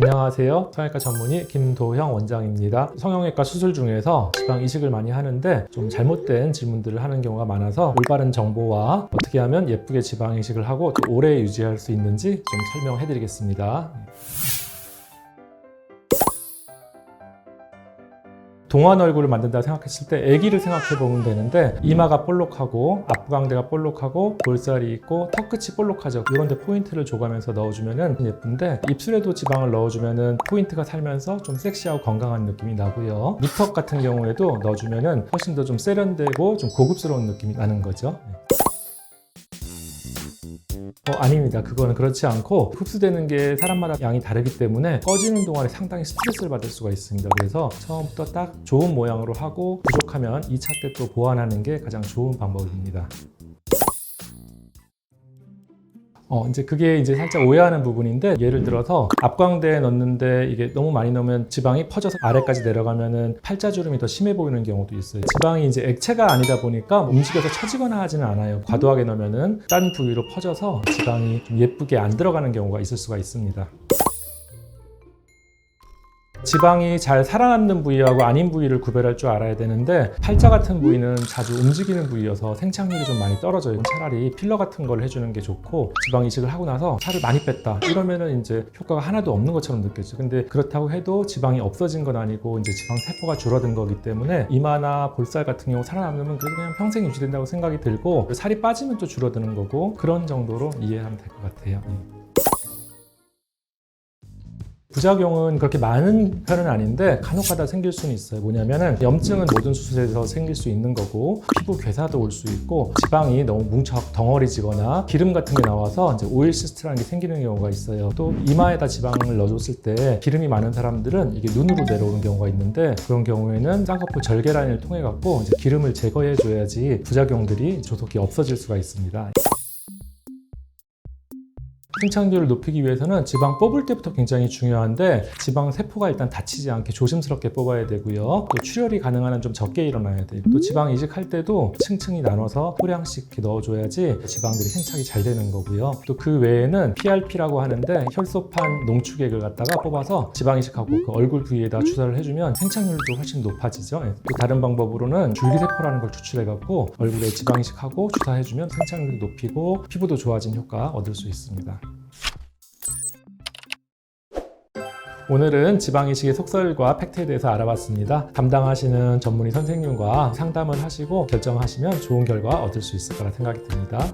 안녕하세요. 성형외과 전문의 김도형 원장입니다. 성형외과 수술 중에서 지방 이식을 많이 하는데 좀 잘못된 질문들을 하는 경우가 많아서 올바른 정보와 어떻게 하면 예쁘게 지방 이식을 하고 또 오래 유지할 수 있는지 좀 설명해 드리겠습니다. 동안 얼굴을 만든다 생각했을 때 아기를 생각해 보면 되는데 이마가 볼록하고 앞광대가 볼록하고 볼살이 있고 턱끝이 볼록하죠. 이런 데 포인트를 줘가면서 넣어주면 예쁜데 입술에도 지방을 넣어주면 포인트가 살면서 좀 섹시하고 건강한 느낌이 나고요. 밑턱 같은 경우에도 넣어주면 훨씬 더 좀 세련되고 좀 고급스러운 느낌이 나는 거죠. 아닙니다. 그거는 그렇지 않고 흡수되는 게 사람마다 양이 다르기 때문에 꺼지는 동안에 상당히 스트레스를 받을 수가 있습니다. 그래서 처음부터 딱 좋은 모양으로 하고 부족하면 2차 때 또 보완하는 게 가장 좋은 방법입니다. 이제 그게 이제 살짝 오해하는 부분인데, 예를 들어서 앞광대에 넣는데 이게 너무 많이 넣으면 지방이 퍼져서 아래까지 내려가면은 팔자주름이 더 심해 보이는 경우도 있어요. 지방이 이제 액체가 아니다 보니까 움직여서 처지거나 하지는 않아요. 과도하게 넣으면은 딴 부위로 퍼져서 지방이 좀 예쁘게 안 들어가는 경우가 있을 수가 있습니다. 지방이 잘 살아남는 부위하고 아닌 부위를 구별할 줄 알아야 되는데, 팔자 같은 부위는 자주 움직이는 부위여서 생착률이 좀 많이 떨어져요. 차라리 필러 같은 걸 해주는 게 좋고, 지방 이식을 하고 나서 살을 많이 뺐다 이러면은 이제 효과가 하나도 없는 것처럼 느껴져요. 근데 그렇다고 해도 지방이 없어진 건 아니고 이제 지방 세포가 줄어든 거기 때문에 이마나 볼살 같은 경우 살아남으면 그래도 그냥 평생 유지된다고 생각이 들고, 살이 빠지면 또 줄어드는 거고, 그런 정도로 이해하면 될 것 같아요. 부작용은 그렇게 많은 편은 아닌데 간혹가다 생길 수는 있어요. 뭐냐면은 염증은 모든 수술에서 생길 수 있는 거고, 피부 괴사도 올 수 있고, 지방이 너무 뭉쳐 덩어리지거나 기름 같은 게 나와서 이제 오일 시스트라는 게 생기는 경우가 있어요. 또 이마에다 지방을 넣어줬을 때 기름이 많은 사람들은 이게 눈으로 내려오는 경우가 있는데, 그런 경우에는 쌍꺼풀 절개라인을 통해 갖고 이제 기름을 제거해 줘야지 부작용들이 조속히 없어질 수가 있습니다. 생착률을 높이기 위해서는 지방 뽑을 때부터 굉장히 중요한데, 지방 세포가 일단 다치지 않게 조심스럽게 뽑아야 되고요. 또 출혈이 가능한 한 좀 적게 일어나야 돼요. 또 지방 이식할 때도 층층이 나눠서 소량씩 이렇게 넣어줘야지 지방들이 생착이 잘 되는 거고요. 또 그 외에는 PRP라고 하는데, 혈소판 농축액을 갖다가 뽑아서 지방 이식하고 그 얼굴 부위에다 주사를 해주면 생착률도 훨씬 높아지죠. 또 다른 방법으로는 줄기세포라는 걸 추출해갖고 얼굴에 지방 이식하고 주사해주면 생착률도 높이고 피부도 좋아진 효과 얻을 수 있습니다. 오늘은 지방 이식의 속설과 팩트에 대해서 알아봤습니다. 담당하시는 전문의 선생님과 상담을 하시고 결정하시면 좋은 결과 얻을 수 있을 거라 생각이 듭니다.